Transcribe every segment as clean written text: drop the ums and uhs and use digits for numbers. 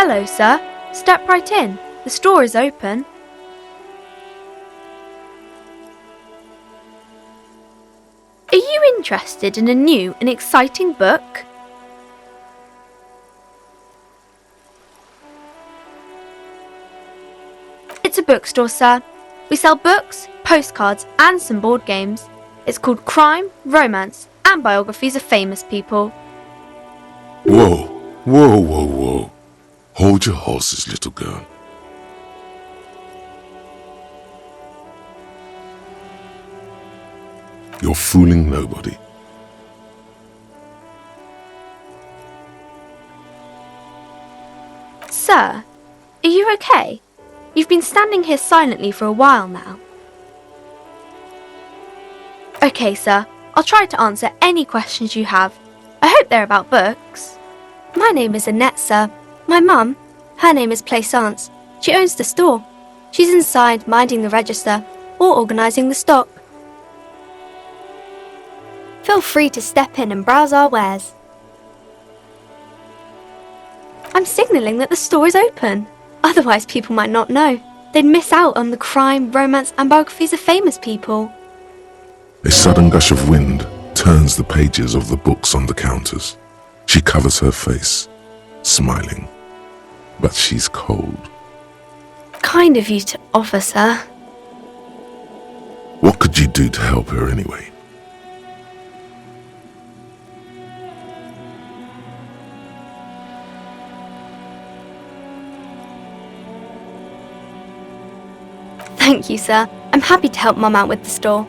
Hello, sir. Step right in. The store is open. Are you interested in a new and exciting book? It's a bookstore, sir. We sell books, postcards, and some board games. It's called Crime, Romance, and Biographies of Famous People. Whoa, whoa, whoa, whoa. Hold your horses, little girl. You're fooling nobody. Sir, are you okay? You've been standing here silently for a while now. Okay, sir. I'll try to answer any questions you have. I hope they're about books. My name is Annette, sir. My mum, her name is Plaisance. She owns the store. She's inside minding the register or organising the stock. Feel free to step in and browse our wares. I'm signalling that the store is open. Otherwise people might not know. They'd miss out on the crime, romance and biographies of famous people. A sudden gush of wind turns the pages of the books on the counters. She covers her face, smiling. But she's cold. Kind of you to offer, sir. What could you do to help her anyway? Thank you, sir. I'm happy to help Mum out with the store.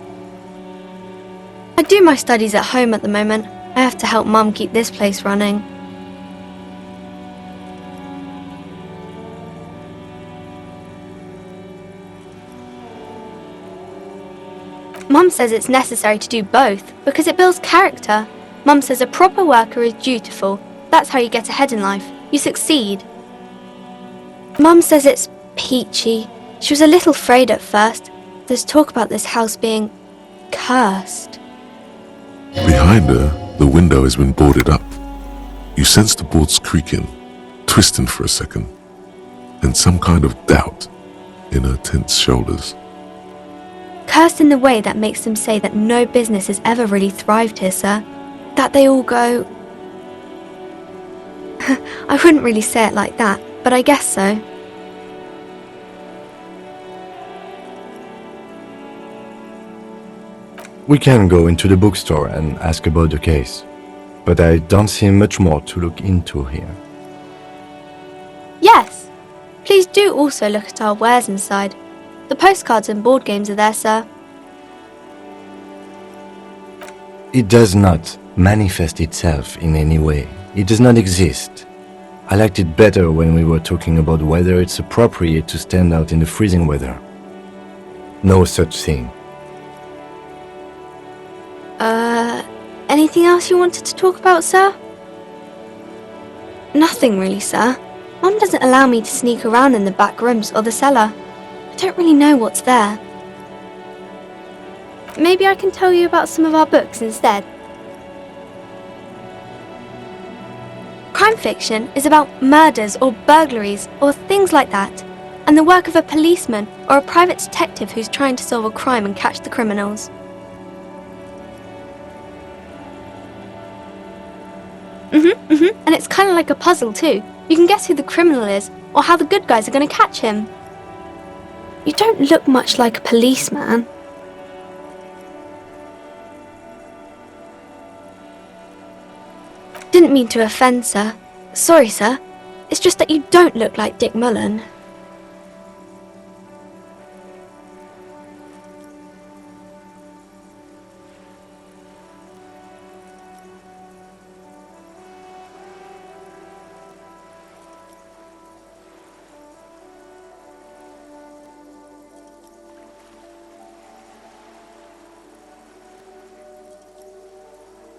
I do my studies at home at the moment. I have to help Mum keep this place running. Mum says it's necessary to do both because it builds character. Mum says a proper worker is dutiful. That's how you get ahead in life. You succeed. Mum says it's peachy. She was a little afraid at first. There's talk about this house being cursed. Behind her, the window has been boarded up. You sense the boards creaking, twisting for a second, and some kind of doubt in her tense shoulders. Cursed in the way that makes them say that no business has ever really thrived here, sir. That they all go... I wouldn't really say it like that, but I guess so. We can go into the bookstore and ask about the case, but I don't see much more to look into here. Yes. Please do also look at our wares inside. The postcards and board games are there, sir. It does not manifest itself in any way. It does not exist. I liked it better when we were talking about whether it's appropriate to stand out in the freezing weather. No such thing. Anything else you wanted to talk about, sir? Nothing really, sir. Mum doesn't allow me to sneak around in the back rooms or the cellar. I don't really know what's there. Maybe I can tell you about some of our books instead. Crime fiction is about murders or burglaries or things like that, and the work of a policeman or a private detective who's trying to solve a crime and catch the criminals. And it's kind of like a puzzle too. You can guess who the criminal is or how the good guys are going to catch him. You don't look much like a policeman. Didn't mean to offend, sir. Sorry, sir. It's just that you don't look like Dick Mullen.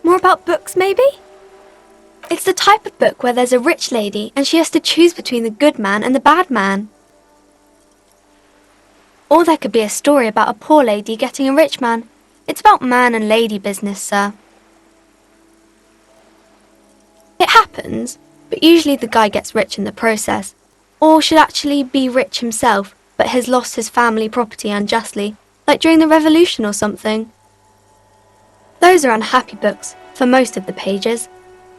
More about books, maybe? It's the type of book where there's a rich lady and she has to choose between the good man and the bad man. Or there could be a story about a poor lady getting a rich man. It's about man and lady business, sir. It happens. but usually the guy gets rich in the process, or should actually be rich himself, but has lost his family property unjustly, like during the revolution or something. Those are unhappy books, for most of the pages.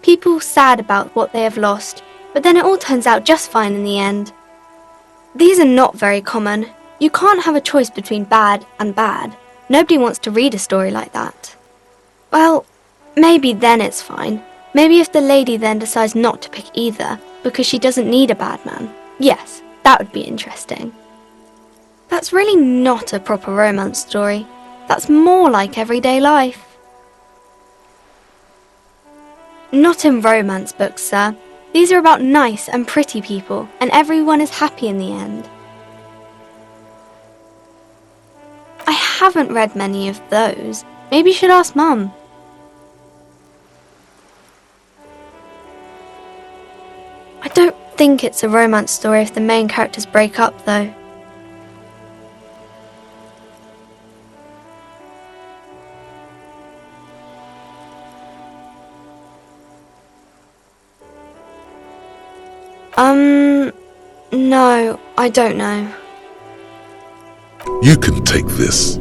People sad about what they have lost, but then it all turns out just fine in the end. These are not very common. You can't have a choice between bad and bad. Nobody wants to read a story like that. Well, maybe then it's fine. Maybe if the lady then decides not to pick either, because she doesn't need a bad man. Yes, that would be interesting. That's really not a proper romance story. That's more like everyday life. Not in romance books, sir. These are about nice and pretty people, and everyone is happy in the end. I haven't read many of those. Maybe you should ask Mum. I don't think it's a romance story if the main characters break up, though. No, I don't know. You can take this.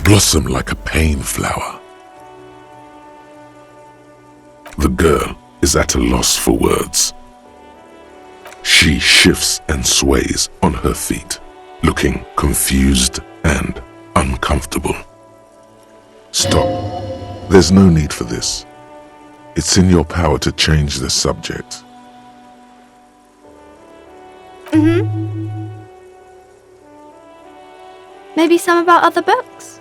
Blossom like a pain flower. The girl is at a loss for words. She shifts and sways on her feet, looking confused and uncomfortable. Stop. There's no need for this. It's in your power to change the subject. Maybe some about other books?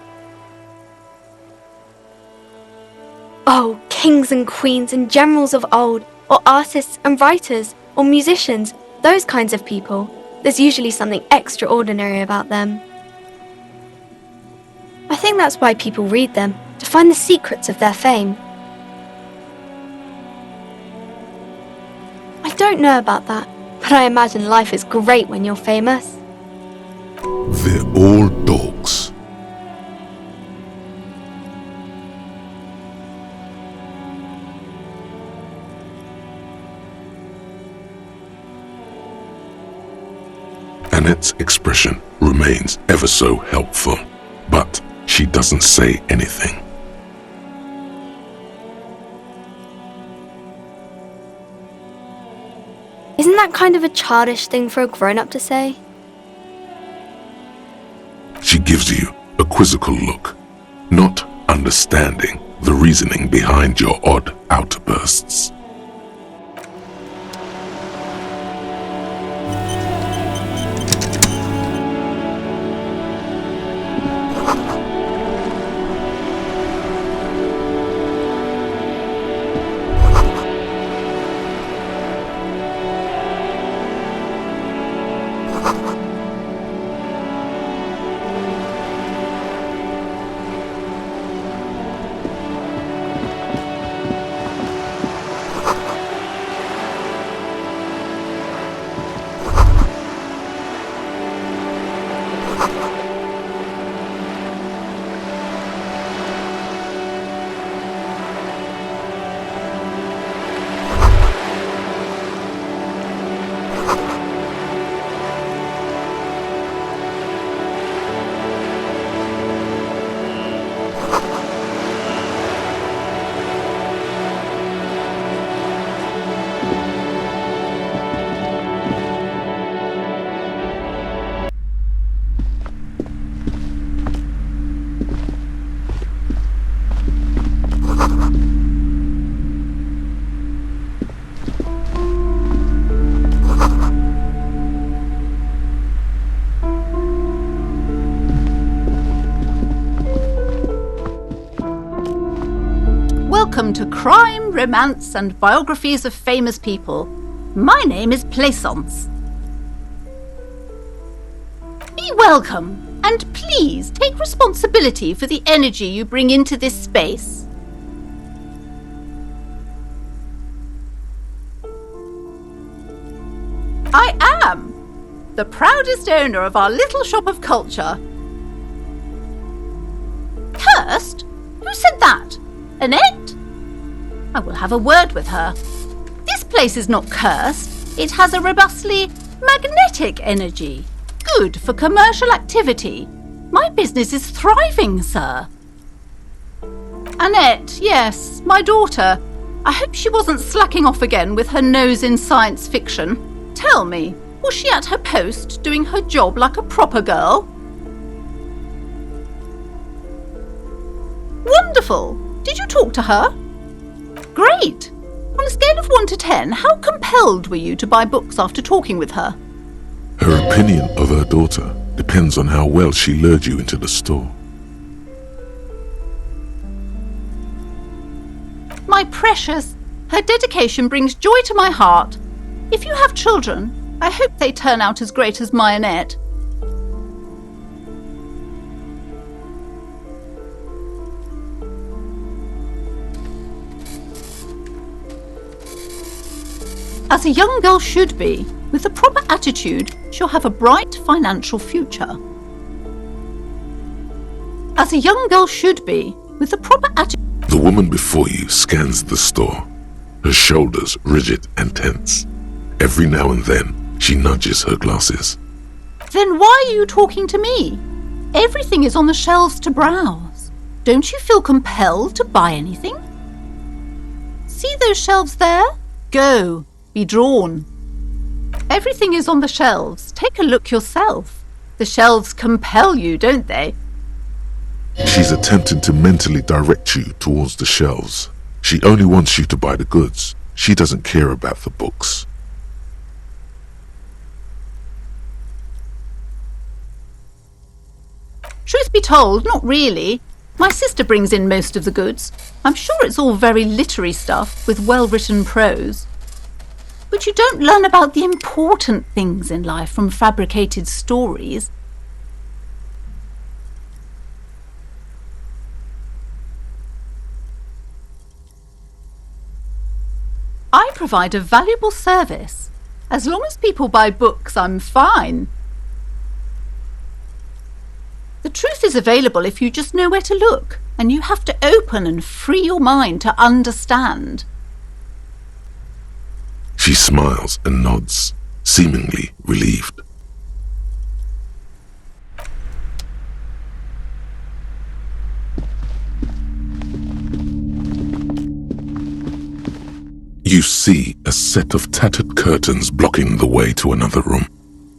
Oh, kings and queens and generals of old, or artists and writers, or musicians, those kinds of people. There's usually something extraordinary about them. I think that's why people read them, to find the secrets of their fame. I don't know about that, but I imagine life is great when you're famous. They're all dogs. Annette's expression remains ever so helpful, but she doesn't say anything. Isn't that kind of a childish thing for a grown-up to say? She gives you a quizzical look, not understanding the reasoning behind your odd outbursts. Welcome to Crime, Romance and Biographies of Famous People. My name is Plaisance. Be welcome, and please take responsibility for the energy you bring into this space. I am the proudest owner of our little shop of culture. Cursed? Who said that? Annette? I will have a word with her. This place is not cursed. It has a robustly magnetic energy. Good for commercial activity. My business is thriving, sir. Annette, yes, my daughter. I hope she wasn't slacking off again with her nose in science fiction. Tell me, was she at her post doing her job like a proper girl? Wonderful. Did you talk to her? Great. On a scale of 1 to 10, how compelled were you to buy books after talking with her? Her opinion of her daughter depends on how well she lured you into the store. My precious, her dedication brings joy to my heart. If you have children, I hope they turn out as great as my Annette. As a young girl should be, with the proper attitude, she'll have a bright financial future. As a young girl should be, with the proper attitude. The woman before you scans the store, her shoulders rigid and tense. Every now and then, she nudges her glasses. Then why are you talking to me? Everything is on the shelves to browse. Don't you feel compelled to buy anything? See those shelves there? Go. Be drawn. Everything is on the shelves. Take a look yourself. The shelves compel you, don't they? She's attempting to mentally direct you towards the shelves. She only wants you to buy the goods. She doesn't care about the books. Truth be told, not really. My sister brings in most of the goods. I'm sure it's all very literary stuff with well-written prose. But you don't learn about the important things in life from fabricated stories. I provide a valuable service. As long as people buy books, I'm fine. The truth is available if you just know where to look, and you have to open and free your mind to understand. She smiles and nods, seemingly relieved. You see a set of tattered curtains blocking the way to another room.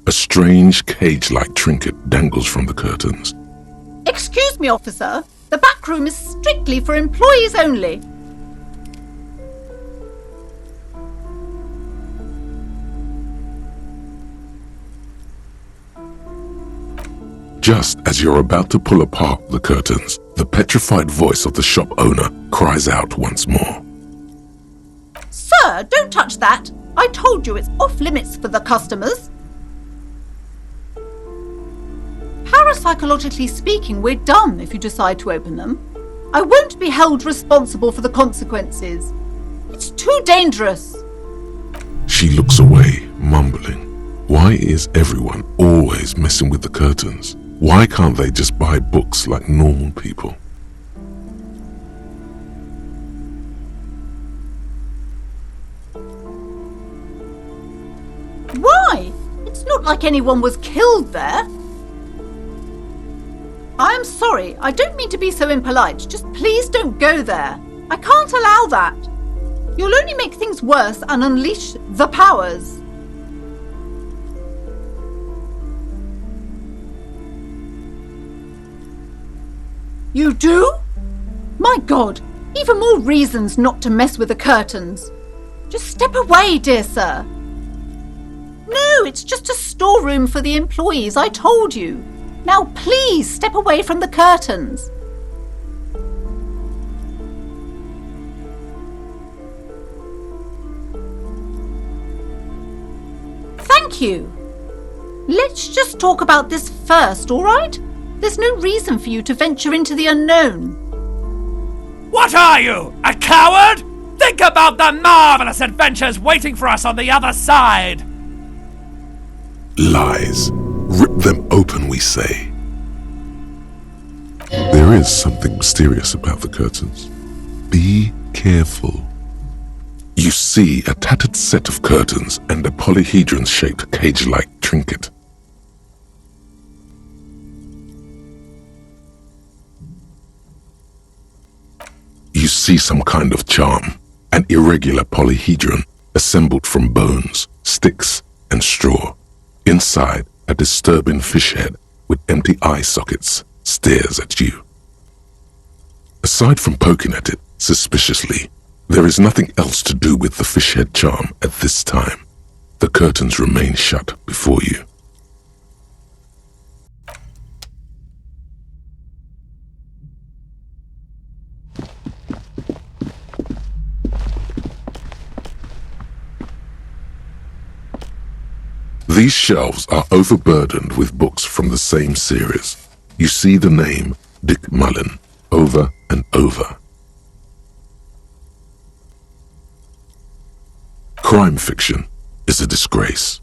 A strange cage-like trinket dangles from the curtains. Excuse me, officer. The back room is strictly for employees only. Just as you're about to pull apart the curtains, the petrified voice of the shop owner cries out once more. Sir, don't touch that. I told you it's off limits for the customers. Parapsychologically speaking, we're done if you decide to open them. I won't be held responsible for the consequences. It's too dangerous. She looks away, mumbling. Why is everyone always messing with the curtains? Why can't they just buy books like normal people? Why? It's not like anyone was killed there. I'm sorry, I don't mean to be so impolite. Just please don't go there. I can't allow that. You'll only make things worse and unleash the powers. You do? My God, even more reasons not to mess with the curtains. Just step away, dear sir. No, it's just a storeroom for the employees, I told you. Now please step away from the curtains. Thank you. Let's just talk about this first, all right? There's no reason for you to venture into the unknown. What are you, a coward? Think about the marvelous adventures waiting for us on the other side. Lies. Rip them open, we say. There is something mysterious about the curtains. Be careful. You see a tattered set of curtains and a polyhedron-shaped cage-like trinket. You see some kind of charm, an irregular polyhedron assembled from bones, sticks, and straw. Inside, a disturbing fish head with empty eye sockets stares at you. Aside from poking at it suspiciously, there is nothing else to do with the fish head charm at this time. The curtains remain shut before you. These shelves are overburdened with books from the same series. You see the name Dick Mullen over and over. Crime fiction is a disgrace,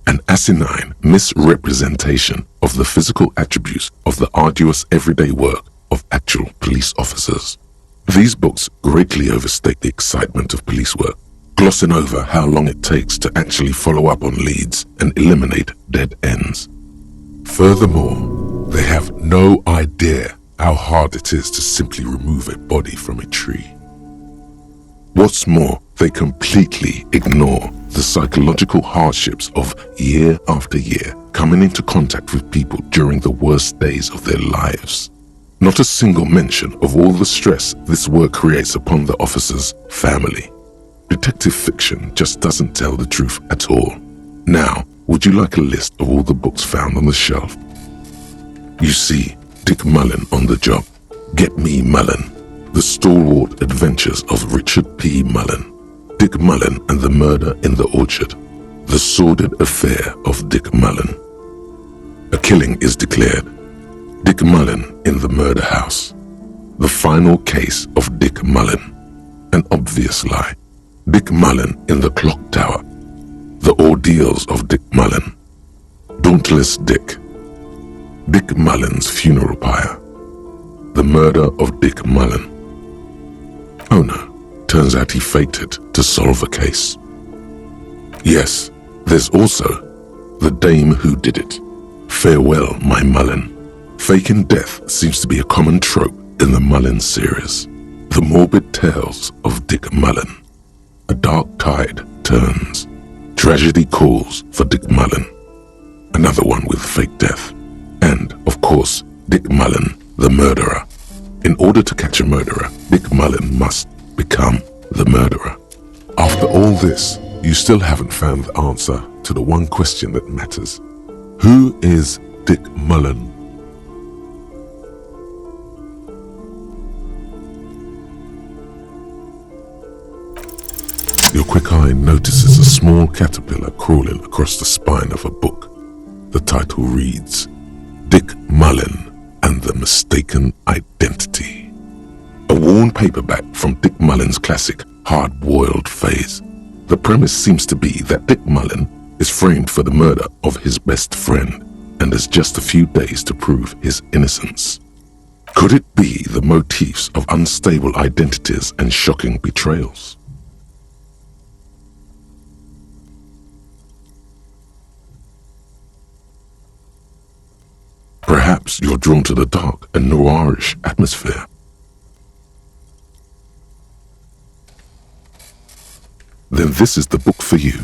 an asinine misrepresentation of the physical attributes of the arduous everyday work of actual police officers. These books greatly overstate the excitement of police work, glossing over how long it takes to actually follow up on leads and eliminate dead ends. Furthermore, they have no idea how hard it is to simply remove a body from a tree. What's more, they completely ignore the psychological hardships of year after year coming into contact with people during the worst days of their lives. Not a single mention of all the stress this work creates upon the officer's family. Detective fiction just doesn't tell the truth at all. Now, would you like a list of all the books found on the shelf? You see Dick Mullen on the job. Get Me Mullen. The Stalwart Adventures of Richard P. Mullen. Dick Mullen and the Murder in the Orchard. The Sordid Affair of Dick Mullen. A killing is declared. Dick Mullen in the Murder House. The Final Case of Dick Mullen. An obvious lie. Dick Mullen in the Clock Tower. The Ordeals of Dick Mullen. Dauntless Dick. Dick Mullen's Funeral Pyre. The Murder of Dick Mullen. Oh no, turns out he faked it to solve a case. Yes, there's also The Dame Who Did It. Farewell, My Mullen. Faking death seems to be a common trope in the Mullen series. The morbid tales of Dick Mullen. A dark tide turns. Tragedy calls for Dick Mullen. Another one with fake death. And, of course, Dick Mullen, the murderer. In order to catch a murderer, Dick Mullen must become the murderer. After all this, you still haven't found the answer to the one question that matters. Who is Dick Mullen? Your quick eye notices a small caterpillar crawling across the spine of a book. The title reads, Dick Mullen and the Mistaken Identity. A worn paperback from Dick Mullen's classic hard-boiled phase. The premise seems to be that Dick Mullen is framed for the murder of his best friend and has just a few days to prove his innocence. Could it be the motifs of unstable identities and shocking betrayals? Perhaps you're drawn to the dark and noirish atmosphere. Then this is the book for you.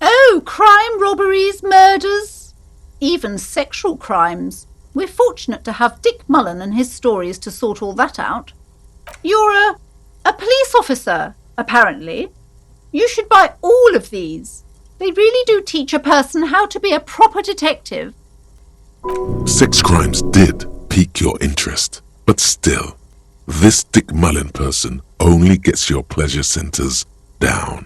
Oh, crime, robberies, murders, even sexual crimes. We're fortunate to have Dick Mullen and his stories to sort all that out. You're a police officer, apparently. You should buy all of these. They really do teach a person how to be a proper detective. Sex crimes did pique your interest, but still, this Dick Mullen person only gets your pleasure centers down.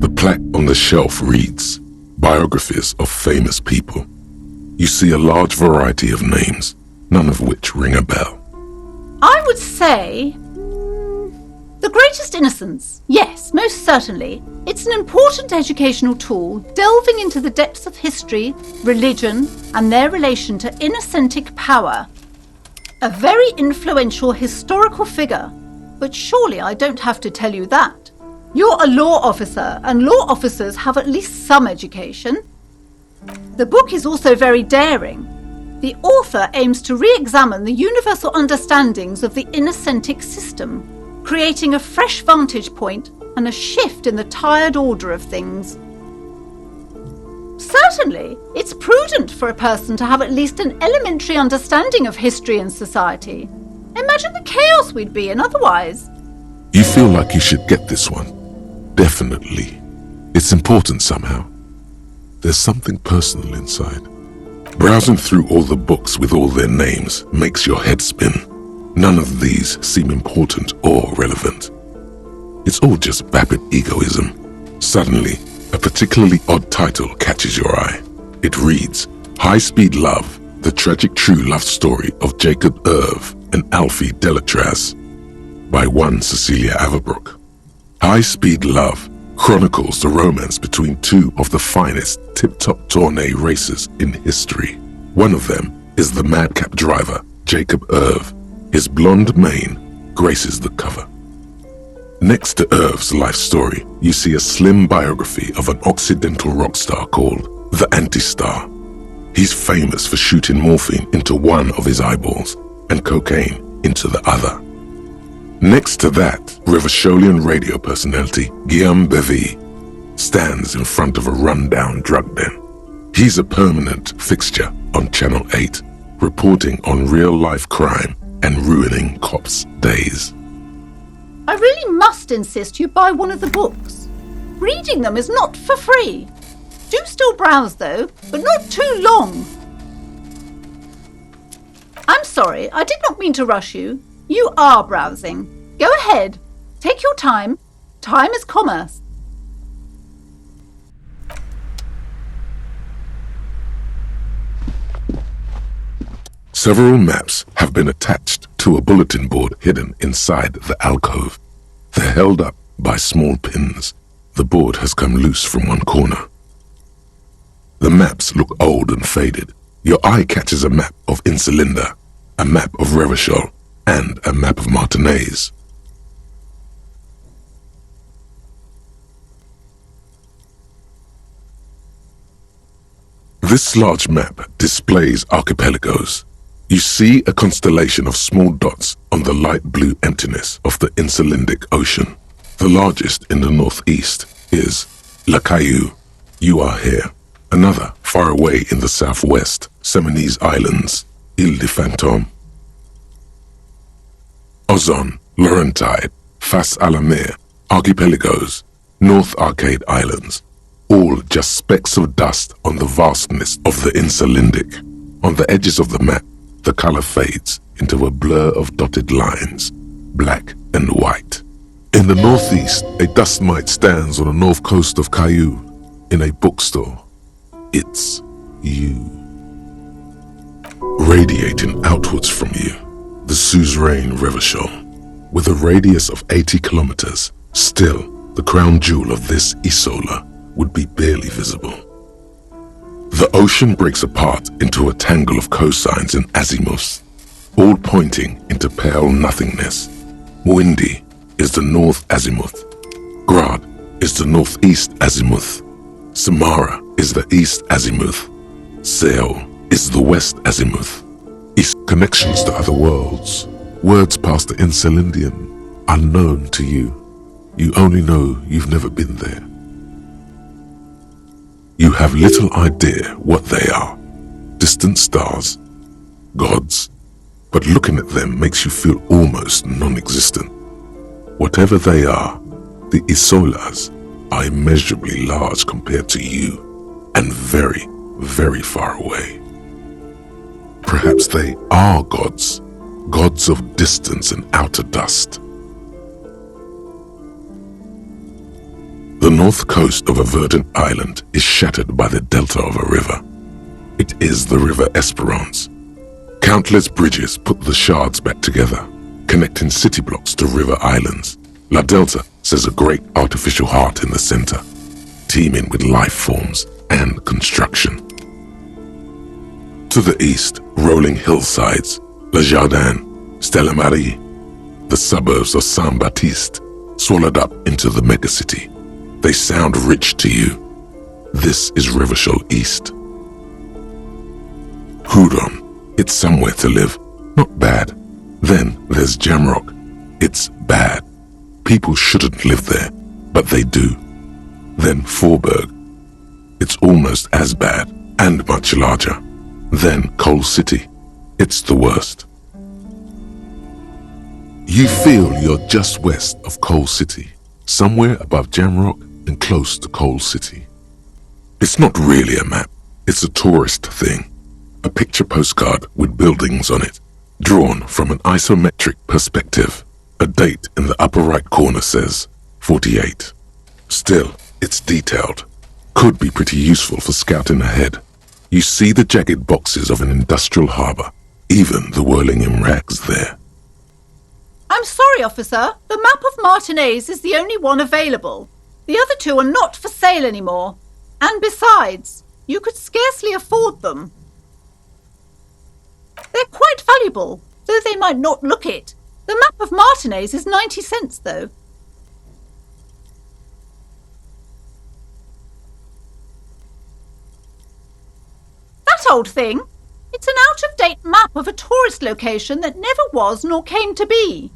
The plaque on the shelf reads, Biographies of Famous People. You see a large variety of names, none of which ring a bell. I would say... The Greatest Innocence. Yes, most certainly. It's an important educational tool, delving into the depths of history, religion, and their relation to innocentic power. A very influential historical figure. But surely I don't have to tell you that. You're a law officer, and law officers have at least some education. The book is also very daring. The author aims to re-examine the universal understandings of the innocentic system, creating a fresh vantage point and a shift in the tired order of things. Certainly, it's prudent for a person to have at least an elementary understanding of history and society. Imagine the chaos we'd be in otherwise. You feel like you should get this one. Definitely. It's important somehow. There's something personal inside. Browsing through all the books with all their names makes your head spin. None of these seem important or relevant. It's all just vapid egoism. Suddenly, a particularly odd title catches your eye. It reads, High Speed Love, the tragic true love story of Jacob Irv and Alfie Delatraz, by one Cecilia Averbrook. High Speed Love chronicles the romance between two of the finest tip-top tourney racers in history. One of them is the madcap driver, Jacob Irv. His blonde mane graces the cover. Next to Irv's life story, you see a slim biography of an Occidental rock star called the Anti-Star. He's famous for shooting morphine into one of his eyeballs and cocaine into the other. Next to that, Revacholian radio personality Guillaume Bevy stands in front of a rundown drug den. He's a permanent fixture on Channel 8, reporting on real-life crime and ruining cops' days. I really must insist you buy one of the books. Reading them is not for free. Do still browse though, but not too long. I'm sorry, I did not mean to rush you. You are browsing. Go ahead. Take your time. Time is commerce. Several maps have been attached to a bulletin board hidden inside the alcove. They're held up by small pins. The board has come loose from one corner. The maps look old and faded. Your eye catches a map of Insulinda, a map of Revachol, and a map of Martinez. This large map displays archipelagos. You see a constellation of small dots on the light blue emptiness of the Insulindic Ocean. The largest in the northeast is La Caillou. You are here. Another, far away in the southwest, Seminese Islands, Ile de Fantôme. Ozon, Laurentide, Fas à la Mer, Archipelagos, North Arcade Islands, all just specks of dust on the vastness of the Insulindic. On the edges of the map, the color fades into a blur of dotted lines, black and white. In the northeast, a dust mite stands on the north coast of Caillou in a bookstore. It's you. Radiating outwards from you, the suzerain Revachol, with a radius of 80 kilometers, still the crown jewel of this Isola would be barely visible. The ocean breaks apart into a tangle of cosines and azimuths, all pointing into pale nothingness. Mwindi is the north azimuth. Grad is the northeast azimuth. Samara is the east azimuth. Seol is the west azimuth. Connections to other worlds, words past the Insulindian, unknown to you. You only know you've never been there. You have little idea what they are. Distant stars, gods, but looking at them makes you feel almost non-existent. Whatever they are, the Isolas are immeasurably large compared to you, and very, very far away. Perhaps they are gods, gods of distance and outer dust. The north coast of a verdant island is shattered by the delta of a river. It is the River Esperance. Countless bridges put the shards back together. connecting city blocks to river islands. La Delta says a great artificial heart in the center, teeming with life forms and construction. To the east, rolling hillsides, Le Jardin, Stella Marie, the suburbs of Saint-Baptiste, swallowed up into the megacity. They sound rich to you. This is Rivershell East. Houdon, it's somewhere to live, not bad. Then there's Jamrock, it's bad. People shouldn't live there, but they do. Then Forburg, it's almost as bad and much larger. Then Coal City, it's the worst. You feel you're just west of Coal City, somewhere above Jamrock and close to Coal City. It's not really a map, it's a tourist thing. A picture postcard with buildings on it, drawn from an isometric perspective. A date in the upper right corner says 48. Still, it's detailed. Could be pretty useful for scouting ahead. You see the jagged boxes of an industrial harbor, even the whirling in rags there. I'm sorry, officer. The map of Martinez is the only one available. The other two are not for sale anymore. And besides, you could scarcely afford them. They're quite valuable, though they might not look it. The map of Martinez is 90 cents, though. That old thing? It's an out-of-date map of a tourist location that never was nor came to be.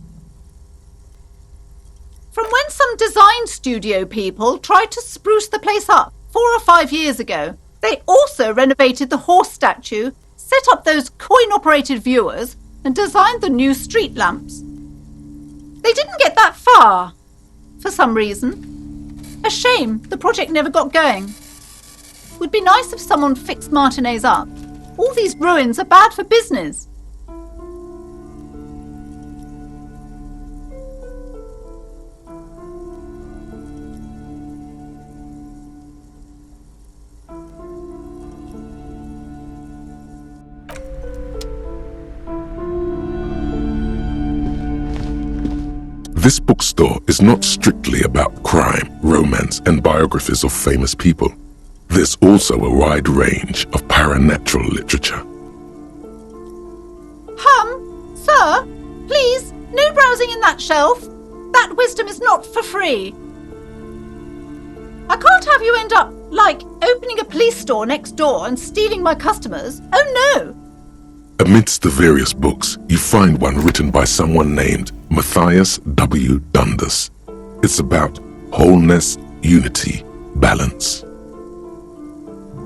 From when some design studio people tried to spruce the place up 4 or 5 years ago. They also renovated the horse statue, set up those coin-operated viewers, and designed the new street lamps. They didn't get that far, for some reason. A shame the project never got going. Would be nice if someone fixed Martinez up. All these ruins are bad for business. This bookstore is not strictly about crime, romance, and biographies of famous people. There's also a wide range of paranatural literature. Sir, please, no browsing in that shelf. That wisdom is not for free. I can't have you end up, like, opening a police store next door and stealing my customers. Oh no! Amidst the various books, you find one written by someone named Matthias W. Dundas. It's about wholeness, unity, balance.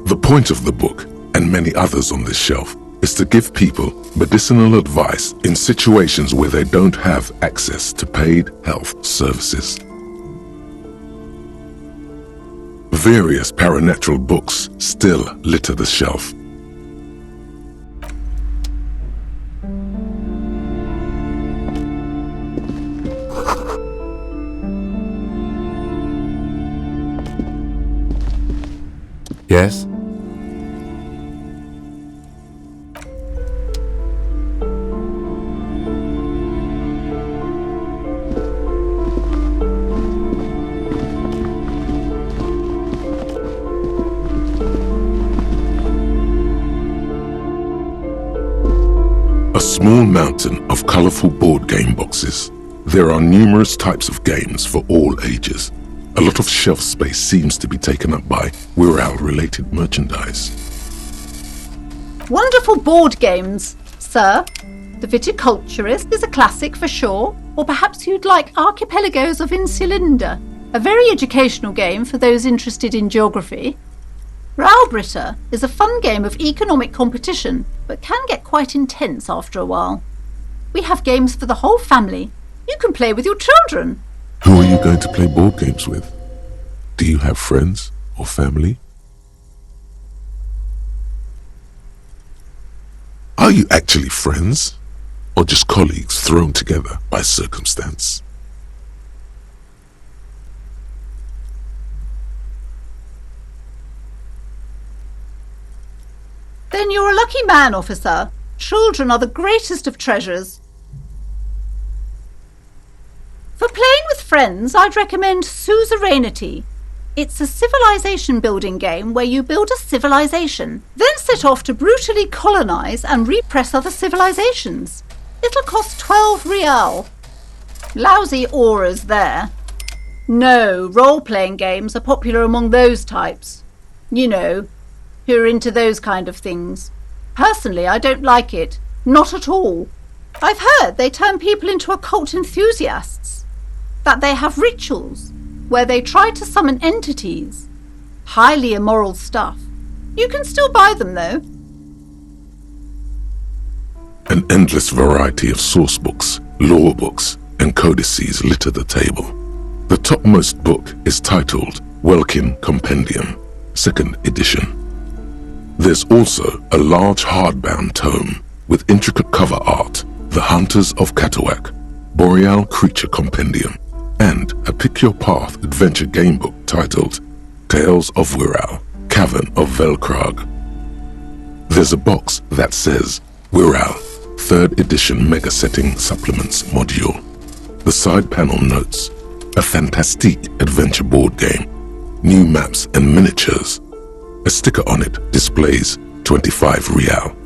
The point of the book, and many others on this shelf, is to give people medicinal advice in situations where they don't have access to paid health services. Various paranatural books still litter the shelf. Yes? A small mountain of colorful board game boxes. There are numerous types of games for all ages. A lot of shelf space seems to be taken up by Wirral-related merchandise. Wonderful board games, sir. The Viticulturist is a classic for sure, or perhaps you'd like Archipelagos of Insulinda, a very educational game for those interested in geography. Raubritter is a fun game of economic competition, but can get quite intense after a while. We have games for the whole family. You can play with your children. Who are you going to play board games with? Do you have friends or family? Are you actually friends, or just colleagues thrown together by circumstance? Then you're a lucky man, officer. Children are the greatest of treasures. For playing with friends, I'd recommend Suzerainty. It's a civilization building game where you build a civilization, then set off to brutally colonize and repress other civilizations. It'll cost 12 rial. Lousy auras there. No, role-playing games are popular among those types. You know, who are into those kind of things. Personally, I don't like it. Not at all. I've heard they turn people into occult enthusiasts. That they have rituals where they try to summon entities. Highly immoral stuff. You can still buy them, though. An endless variety of source books, lore books, and codices litter the table. The topmost book is titled Welkin Compendium, 2nd edition. There's also a large hardbound tome with intricate cover art, The Hunters of Katawak, Boreal Creature Compendium, and a Pick Your Path adventure game book titled Tales of Wirral, Cavern of Velkrag. There's a box that says Wirral, 3rd edition Mega Setting Supplements Module. The side panel notes, a fantastique adventure board game, new maps and miniatures. A sticker on it displays 25 rial.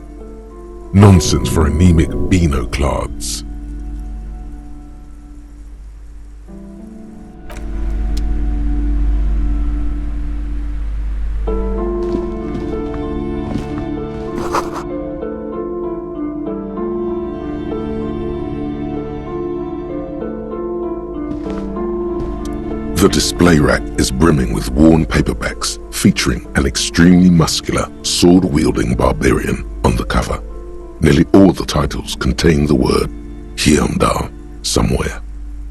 Nonsense for anemic Beano-clads. The display rack is brimming with worn paperbacks featuring an extremely muscular, sword-wielding barbarian on the cover. Nearly all the titles contain the word Heimdall somewhere.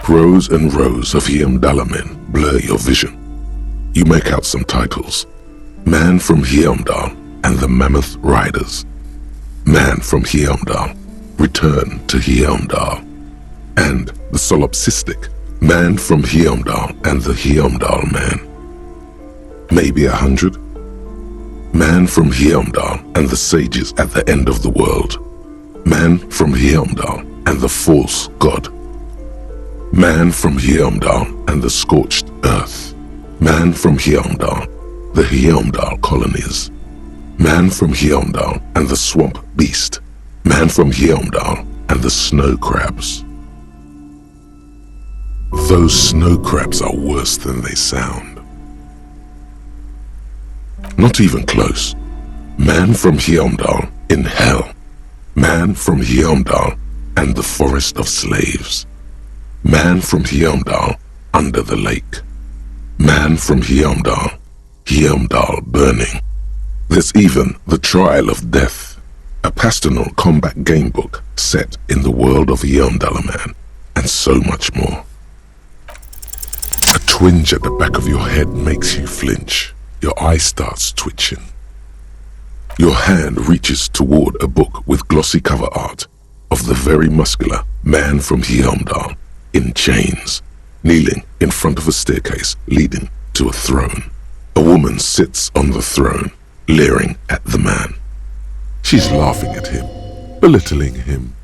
Rows and rows of Heimdall men blur your vision. You make out some titles. Man from Heimdall and the Mammoth Riders. Man from Heimdall, Return to Heimdall. And the solipsistic Man from Heimdall and the Heimdall Man. Maybe 100. Man from Heimdall and the sages at the end of the world. Man from Heimdall and the false god. Man from Heimdall and the scorched earth. Man from Heimdall, the Heimdall colonies. Man from Heimdall and the swamp beast. Man from Heimdall and the snow crabs. Those snow crabs are worse than they sound. Not even close. Man from Heimdall in hell. Man from Heimdall and the forest of slaves. Man from Heimdall under the lake. Man from Heimdall, Heimdall burning. There's even The Trial of Death, a pastoral combat game book set in the world of Heimdallaman, and so much more. A twinge at the back of your head makes you flinch. Your eye starts twitching. Your hand reaches toward a book with glossy cover art of the very muscular Man from Heimdall in chains, kneeling in front of a staircase leading to a throne. A woman sits on the throne, leering at the man. She's laughing at him, belittling him.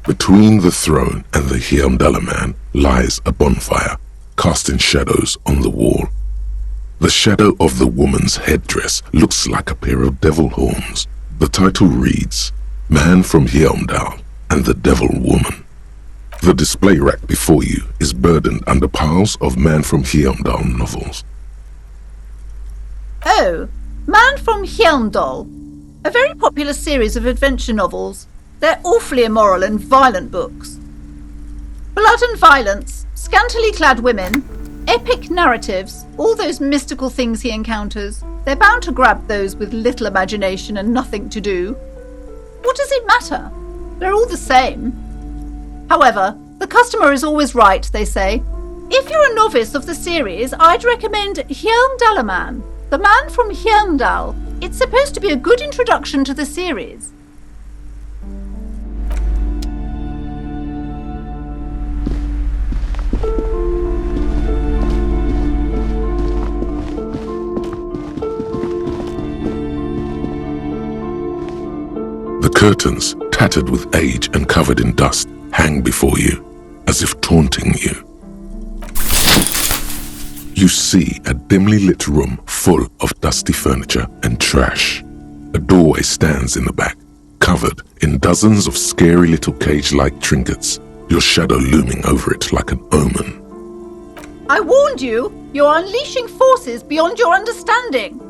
Between the throne and the Heimdallaman lies a bonfire, casting shadows on the wall. The shadow of the woman's headdress looks like a pair of devil horns. The title reads, Man from Heimdall and the Devil Woman. The display rack before you is burdened under piles of Man from Heimdall novels. Oh, Man from Heimdall. A very popular series of adventure novels. They're awfully immoral and violent books. Blood and violence, scantily clad women, epic narratives, all those mystical things he encounters. They're bound to grab those with little imagination and nothing to do. What does it matter? They're all the same. However, the customer is always right, they say. If you're a novice of the series, I'd recommend Heimdallaman, the Man from Heimdall. It's supposed to be a good introduction to the series. The curtains, tattered with age and covered in dust, hang before you, as if taunting you. You see a dimly lit room full of dusty furniture and trash. A doorway stands in the back, covered in dozens of scary little cage-like trinkets, your shadow looming over it like an omen. I warned you! You're unleashing forces beyond your understanding!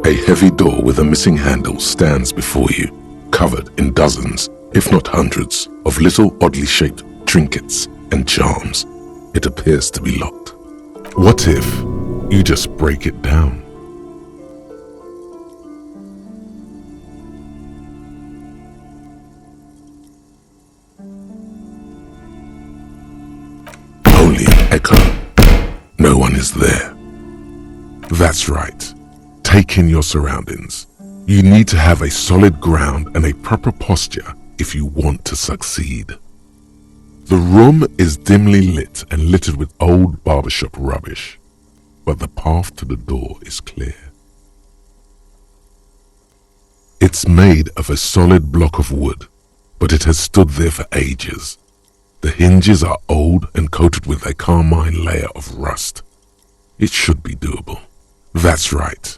A heavy door with a missing handle stands before you, covered in dozens, if not hundreds, of little oddly shaped trinkets and charms. It appears to be locked. What if you just break it down? Only an echo. No one is there. That's right. Take in your surroundings. You need to have a solid ground and a proper posture if you want to succeed. The room is dimly lit and littered with old barbershop rubbish, but the path to the door is clear. It's made of a solid block of wood, but it has stood there for ages. The hinges are old and coated with a carmine layer of rust. It should be doable. That's right.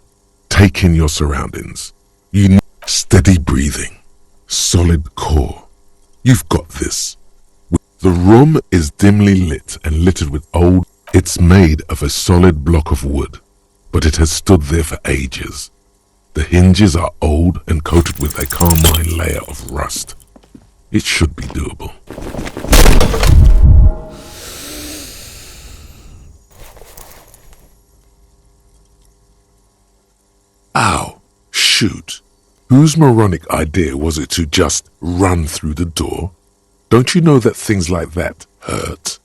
Take in your surroundings. You need steady breathing, solid core. You've got this. The room is dimly lit and littered with old. It's made of a solid block of wood, but it has stood there for ages. The hinges are old and coated with a carmine layer of rust. It should be doable. Ow. Shoot. Whose moronic idea was it to just run through the door? Don't you know that things like that hurt?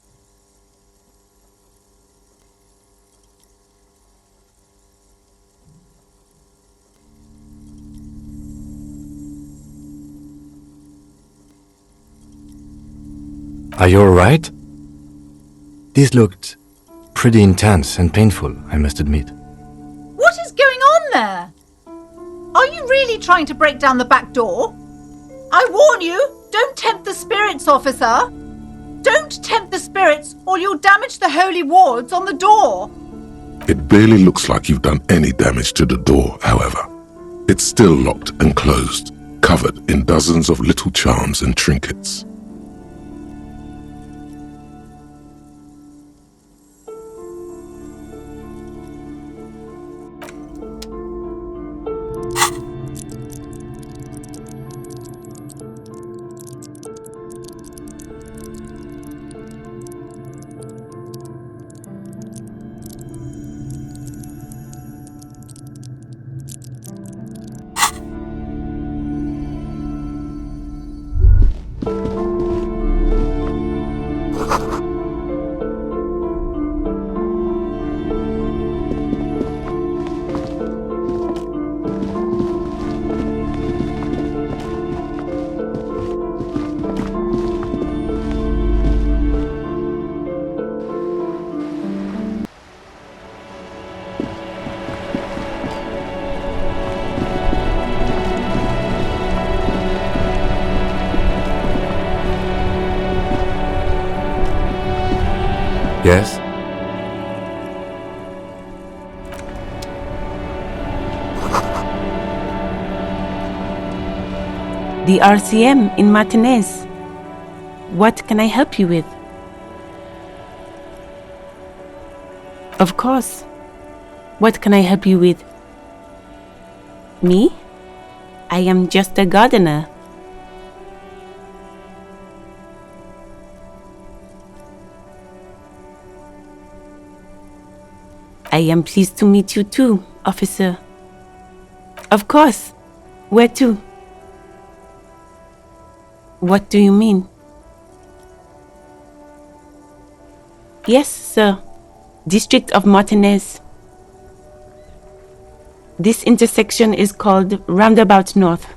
Are you alright? This looked pretty intense and painful, I must admit. What is going on there? Are you really trying to break down the back door? I warn you, don't tempt the spirits, officer. Don't tempt the spirits or you'll damage the holy wards on the door. It barely looks like you've done any damage to the door, however. It's still locked and closed, covered in dozens of little charms and trinkets. Yes? The RCM in Martinez. What can I help you with? Of course. What can I help you with? Me? I am just a gardener. I am pleased to meet you too, officer. Of course. Where to? What do you mean? Yes, sir. District of Martinez. This intersection is called Roundabout North.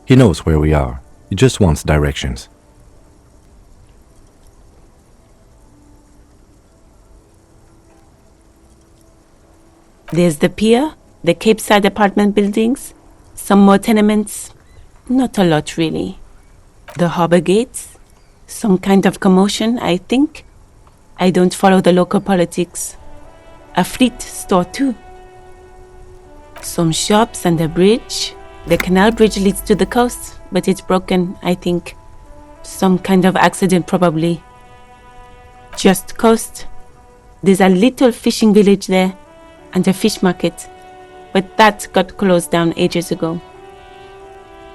He knows where we are. He just wants directions. There's the pier, the Cape Side apartment buildings, some more tenements. Not a lot, really. The harbor gates. Some kind of commotion, I think. I don't follow the local politics. A fleet store, too. Some shops and a bridge. The canal bridge leads to the coast, but it's broken, I think. Some kind of accident, probably. Just coast. There's a little fishing village there, and a fish market. But that got closed down ages ago.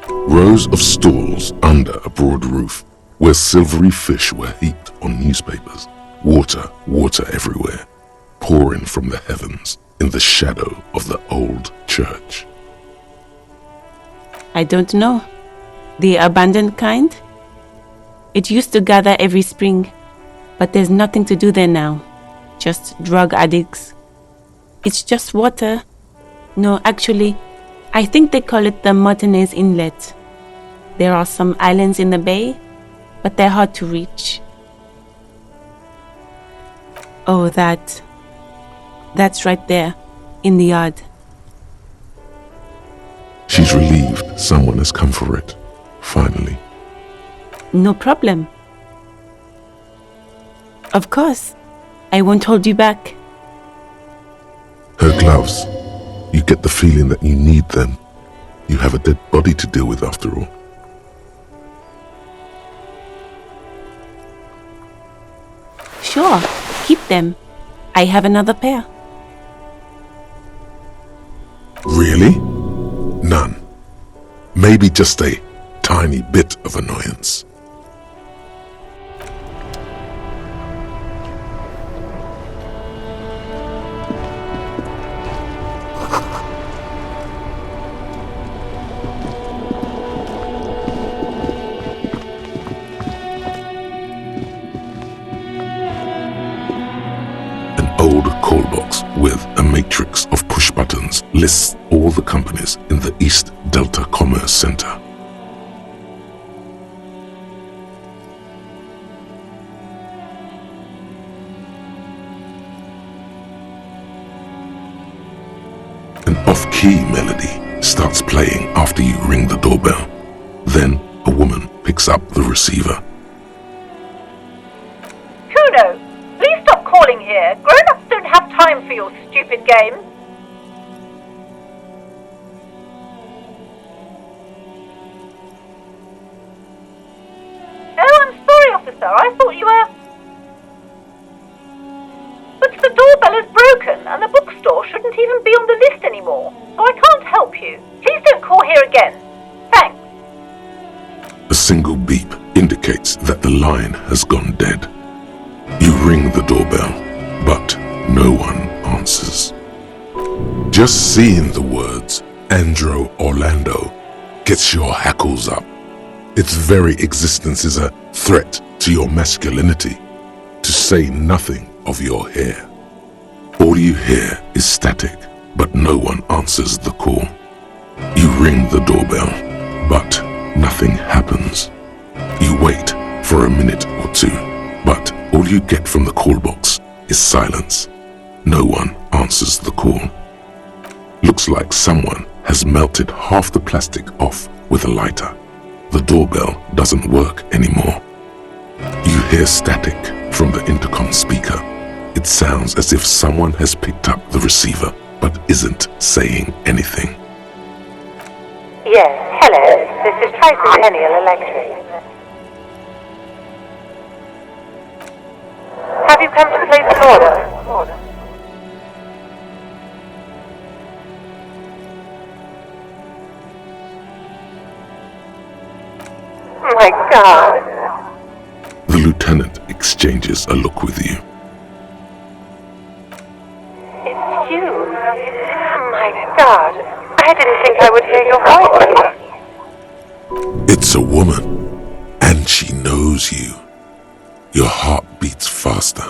Rows of stalls under a broad roof, where silvery fish were heaped on newspapers. Water everywhere, pouring from the heavens in the shadow of the old church. I don't know. The abandoned kind? It used to gather every spring, but there's nothing to do there now. Just drug addicts. It's just water. No, actually, I think they call it the Martinez Inlet. There are some islands in the bay, but they're hard to reach. Oh, that's right there, in the yard. She's relieved someone has come for it, finally. No problem. Of course, I won't hold you back. Her gloves. You get the feeling that you need them. You have a dead body to deal with after all. Sure, keep them. I have another pair. Really? None. Maybe just a tiny bit of annoyance. Old call box with a matrix of push buttons lists all the companies in the East Delta Commerce Center. An off-key melody starts playing after you ring the doorbell. Then a woman picks up the receiver. Kuno, please stop calling here. Grown-ups don't have time for your stupid games. Oh, I'm sorry, officer. I thought you were... But the doorbell is broken, and the bookstore shouldn't even be on the list anymore, so I can't help you. Please don't call here again. Thanks. A single beep indicates that the line has gone dead. You ring the doorbell, but no one answers. Just seeing the words Andro Orlando gets your hackles up. Its very existence is a threat to your masculinity, to say nothing of your hair. All you hear is static, but no one answers the call. You ring the doorbell, but nothing happens. You wait for a minute or two, but all you get from the call box is silence. No one answers the call. Looks like someone has melted half the plastic off with a lighter. The doorbell doesn't work anymore. You hear static from the intercom speaker. It sounds as if someone has picked up the receiver but isn't saying anything. Yes, hello. This is Tricentennial Electric. Have you come to place an order? Oh my God. The lieutenant exchanges a look with you. It's you. Oh my God. I didn't think I would hear your voice. It's a woman, and she knows you. Your heart beats faster.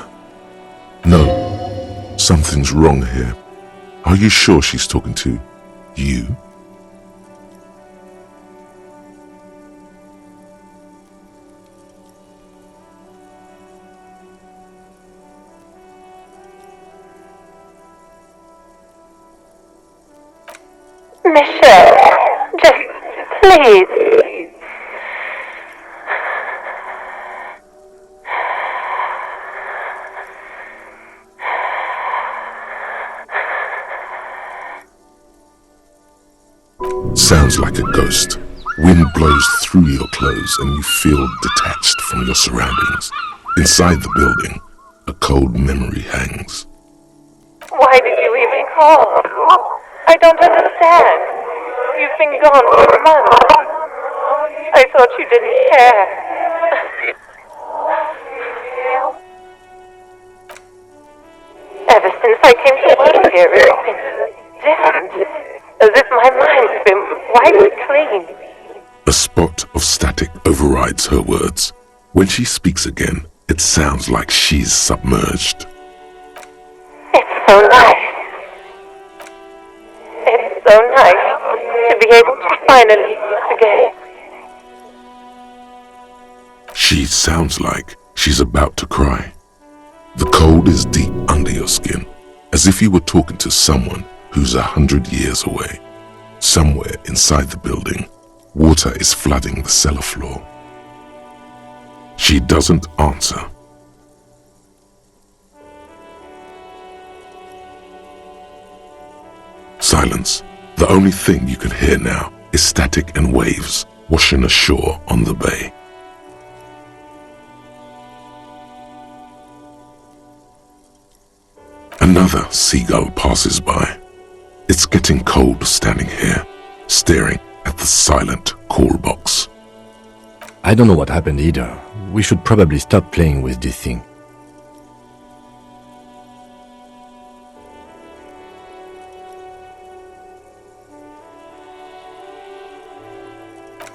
No, something's wrong here. Are you sure she's talking to you? Michelle, just please. Sounds like a ghost. Wind blows through your clothes and you feel detached from your surroundings. Inside the building, a cold memory hangs. Why did you even call? I don't understand. You've been gone for months. I thought you didn't care. Ever since I came to work here, it's been different. As if my mind's been wiped clean. A spot of static overrides her words. When she speaks again, it sounds like she's submerged. It's so nice. It's so nice to be able to finally meet again. She sounds like she's about to cry. The cold is deep under your skin, as if you were talking to someone who's 100 years away. Somewhere inside the building, water is flooding the cellar floor. She doesn't answer. Silence. The only thing you can hear now is static and waves washing ashore on the bay. Another seagull passes by. It's getting cold standing here, staring at the silent call box. I don't know what happened either. We should probably stop playing with this thing.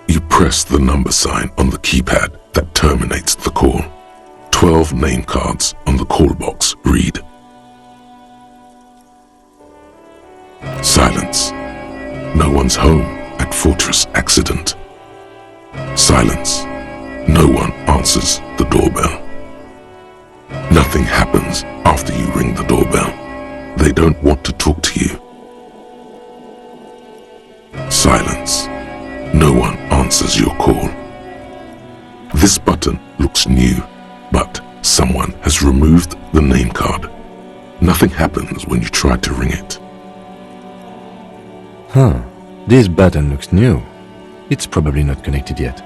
You press the number sign on the keypad that terminates the call. 12 name cards on the call box read. Silence. No one's home at Fortress Accident. Silence. No one answers the doorbell. Nothing happens after you ring the doorbell. They don't want to talk to you. Silence. No one answers your call. This button looks new, but someone has removed the name card. Nothing happens when you try to ring it. This button looks new. It's probably not connected yet.